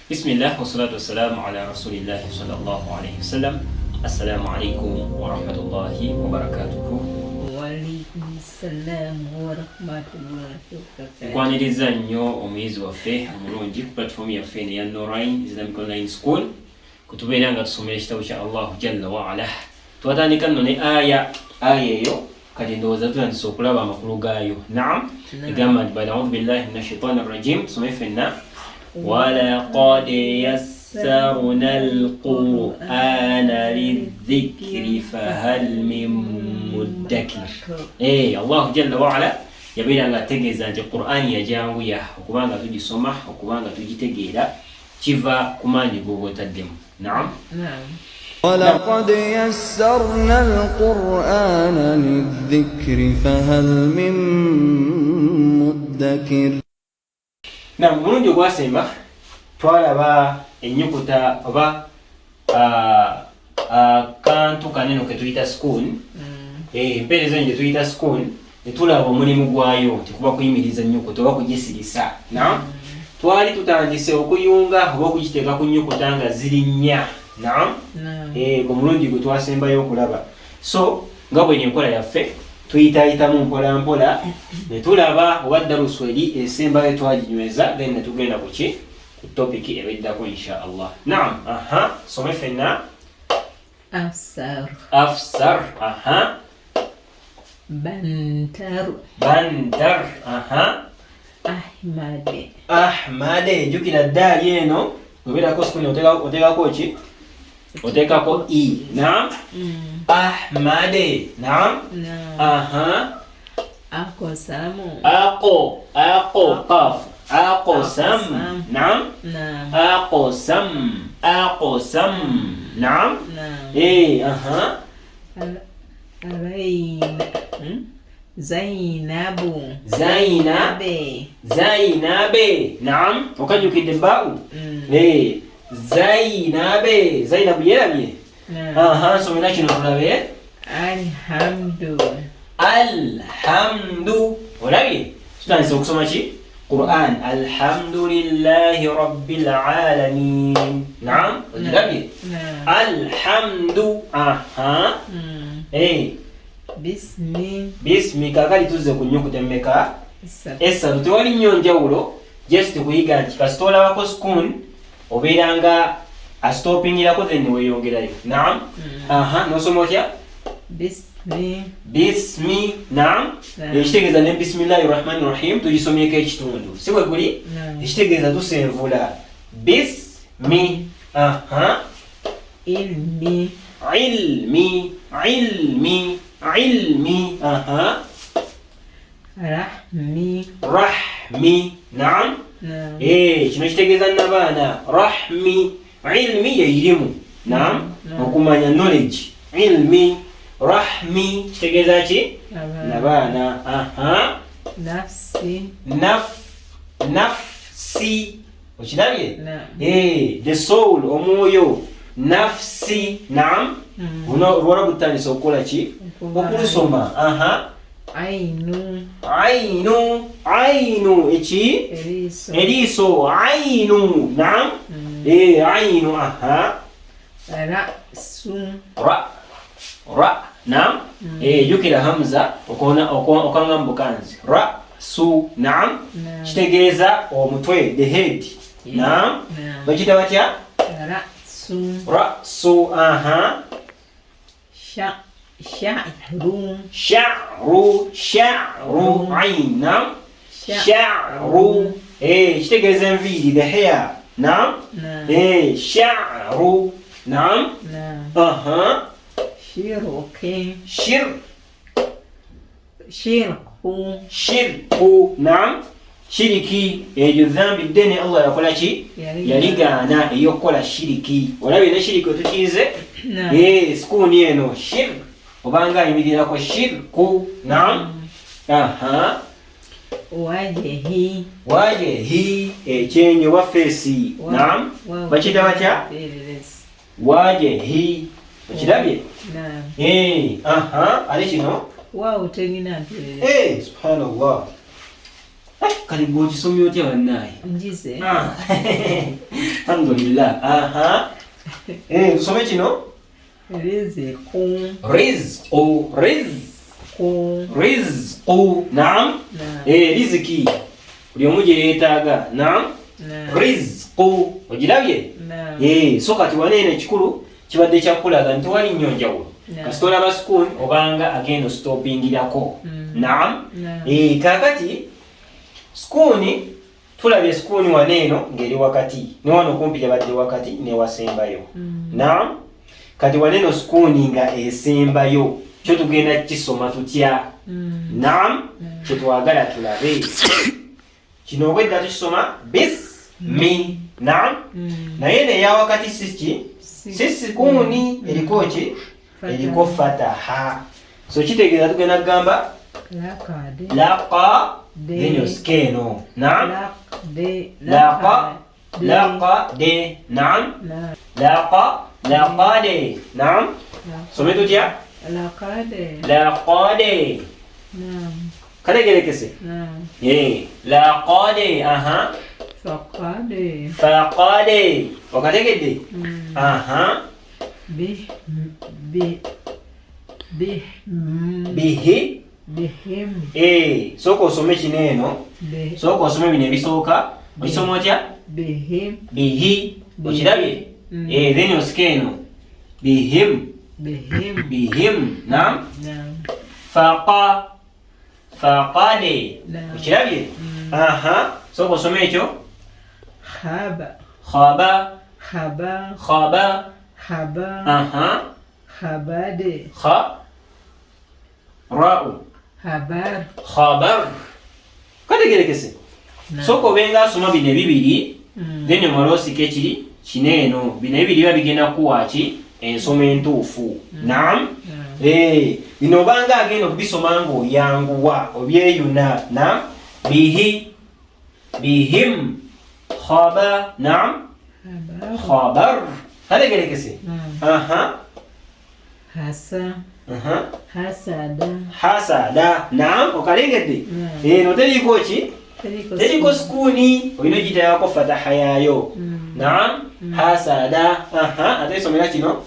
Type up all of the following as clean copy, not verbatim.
Bismillah wassalatu wassalamu ala rasulillah sallallahu alayhi wasallam. Assalamu alaikum wa rahmatullahi wa barakatuhu. Wa alaikum assalam wa rahmatullahi wa barakatuhu. Nkwaniriza nnyo omuyizi waffe omulungi ku platform yaffe eya Nurain Islamic Online School kutubeera nga tusomera ekitabo kya Allahu Jalla wa Ala. Twatandika nno ne aya eyo kati ndowooza tutandise okulaba amakulu gaayo. Naam, egamba nti ba'da a'udhu billahi minash shaitani rrajim. Tusome ffenna. وَلَقَدْ يَسَّرْنَا الْقُرْآنَ لِلذِّكْرِ فَهَلْ مِن مُّدَّكِرٍ. Allah Jalla wa Ala yabeera nga ategeeza nti Qur'an yajanguya okubanga tugisoma okubanga tugitegeera kiva ku maanyi g'otaddemu. Naam. وَلَقَدْ يَسَّرْنَا الْقُرْآنَ لِلذِّكْرِ فَهَلْ مِن مُّدَّكِرٍ. Mulungi ogwasemba twalaba ennyukuta oba akantu kanene ke tuyita spoon. Empeereza eno gye tuyita spoon netulaba omulimu gwayo nti kuba kuyimiriza ennyukuta oba kugisirisa. Twali tutandise okuyunga oba okugiteeka ku nnyukuta nga ziri nnya. Ku mulungi gwe twasembayo okulaba. So nga bwe enkola yaffe tuyitaayitamu mpola mpola ne tulaba oba darusu eri esembayo twaginyweza then ne tugenda ku topiki ebeddako insha Allah. Naam, some ffenna. Afsar. Bantar. Ahmad. Jukira ddaali eno obeerako sukuni oteekako ki? Oteekako i. Naam. Ahmad. Naam. Aqsamu. Qaf. Aqsam. Naam. Aqsam. Naam. Zainabu. Naam. Okajjukidde ebbaawu. Zainabu yerabye. Nsomera kino tulabe. Alhamdu. Olabye? Tutandise okusoma ki? Qur'an. Alhamdulillahi rabbil alamin. Naam. Ogirabye? Alhamdu. Bismi. Kakali tuzze ku nnyukuta emmeka? Essatu. Tewali nnyo njawulo. Just kuyiga nti kasita olabako spoon obeera nga astopingirako then weeyongerayo. Naam. Nosoma otya? Bismi. Naam. Ekitegeeza ne bismillahi rahmani rahim tugisomyeko ekitundu. Si bwe guli? Ekitegeeza tusenvula. Bismi. Ilmi. Rahmi. Naam. Kino kitegeeza nabaana. Rahmi. Ilmi ye irimu. Naam. Okumanya knowledge. Ilmi. Rahmi kitegeeza ki? Nabaana. Nafsi. Okirabye? The soul, omwoyo. Nafsi. Naam. Olwala butandisa okukola ki? Okusoma. Ainu. Eki? Eriiso. Ainu. Naam. Ainu. Ra. Naam. Jukira hamza okanga mbukanzi. Su. Naam. Kitegeeza omutwe, the head. Naam. Bakita batya? Rasu. Sha'ru. Ain. Naam. Sha'ru. Kitegeeza enviiri, the hair. Naam. Sha'ru. Naam. Shirku. Naam. Shiriki. Eyo dhambi ddene Allah yakola ki? Yaligaana ey'okukola shiriki. Olabye ne shiriki otukiize? Sikuuni eno shirk obanga ayimirirako shirku. Naam. Wajehi. Ekyenyo wa feesi. Naam. Bakita batya? Wajehi. Okirabye? Ale kino? Subhanallah. Kali gwe okisomye otya bannaaye? Njize. alhamdulillah. Aha. Tusome kino. rizqu. Rizqu. Rizqu. Naam. Riziki. Buli omu gye yeetaaga. Naam. Rizqu. Ogirabye? So kati waneeno ekikulu kibadde kyakulaga nti wali nnyo njawulo. Kasita olaba spoon obanga agenda ostopingirako. Naam. Kaakati spoon tulabye spoon waneeno ng'eri wakati. Ne wano kumpi yabadde wakati newasembayo. Naam. Kati waneeno spoon nga esembayo. Kyo tugenda kisoma tutya? Naam. Kye twagala tulabe. Kino obwedda tukisoma bismi. Naam. Naye neya wakati siki? Sisikuuni eriko ki? Eriko fataha. So kitegeeza tugenda kugamba laqa denyo skeno. Naam. Laqa de. Naam. Laqade. Naam. Some tutya? Laqade. Kalegerekese. Laqade. Aha. Faqade. Okategedde? Aha. Bihi. Sooka osome kino eno. Sooka osome bino ebisooka. Okisoma otya? Bihi. Okirabye? Then osika eno. Bihim. Naam. Faqade. Okirabye? Aha. Sooka osome ekyo. Khaba. Aha. Ra'u. Khabar. Kategerekese. Sooka obenga asoma bino ebibiri. Then omala osika ekiri kino eno. Bino ebibiri biba bigenda kuwaaki ensoma entuufu. Naam. Bino obanga agenda okubisoma ng'oyanguwa obyeyuna. Naam. Bihim. Khaba. Naam. Khabar. Kategerekese. Aha. Hasada. Naam. Okalengedde? Eno teriko ki? Teriko sukuuni. Olina ogitayako fataha yaayo. Naam. Hasada. Aha. Ate somera kino.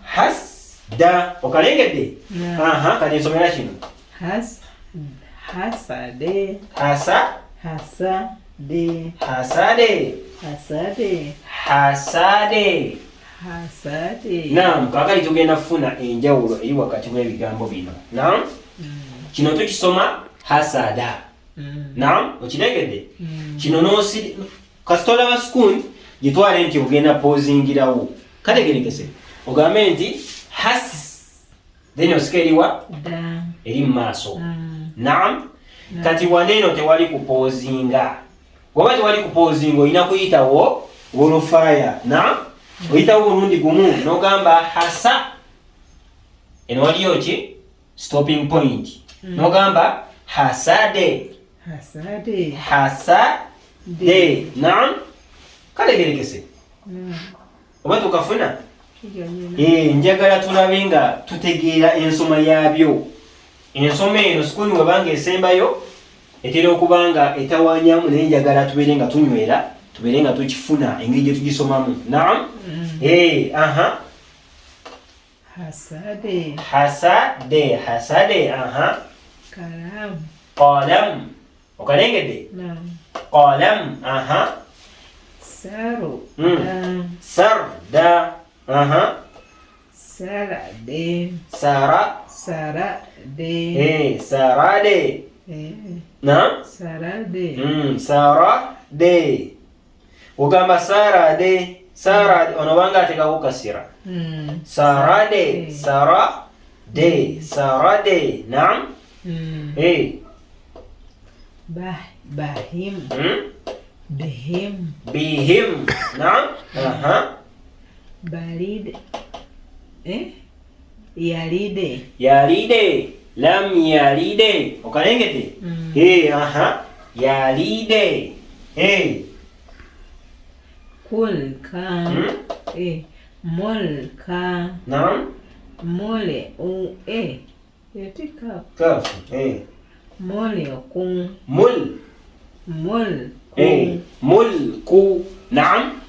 Hasda. Okalengedde? Aha. Kati nsomera kino. Hasade. Naam. Kaakali tugenda kufuna enjawulo eri wakati w'ebigambo bino. Naam. Kino tukisoma hasada. Naam. Okitegedde? Kino kasita olaba spoon gitwale nti ogenda pozingirawo. Kategerekese. Ogambe nti then osika eriwa? Eri mu maaso. Naam. Kati waneeno tewali kupozinga. Bw'oba tewali kupozinga olina kuyitawo wolofaya. Naam. Oyitawo omulundi gumu n'ogamba hasa. Eno waliyo ki? Stopping point. N'ogamba hasade. Naam. Kategerekese. Oba tukafuna? Njagala tulabe nga tutegeera ensoma yaabyo. Ensoma eno sukuni webanga esembayo etera okuba nga etawanyamu, naye njagala tubeere nga tunywera, tubeere nga tukifuna engeri gye tugisomamu. Naam. Aha. Hasade. Aha. Qalam. Okalengedde? Qalam. Aha. Sarda. Aha. Sarade. Naam. Sarade. Ogamba sarade. Ono banga ateekako kasira. Sarade. Naam. Bihim. Naam. Aha. Yalide. Lam yalide. Okalengedde? Aha. Yalide. Kulka. Mulka. Naam. Mole. Yatika. Kafu. Mole. Mulku. Naam.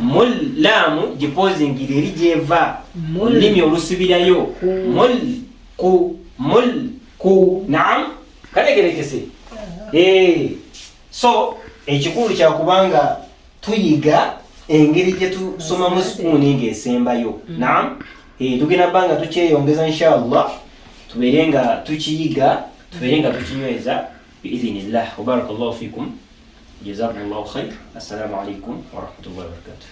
Mul laamu gipozingire eri gyeva olulimi olusibirayo. Mul ku. Naam. Kalegerekese. So ekikulu kyakubanga tuyiga engeri gye tusomamu sukuuni ng'esembayo. Naam. Tugenda bbanga tukyeyongeza inshallah tubeere nga tukiyiga tubeere nga tukinyweza biidhinillah. Wa barakallahu fikum. Jazakumullahu khair. Assalamu alaikum wa rahmatullahi wa barakatuh.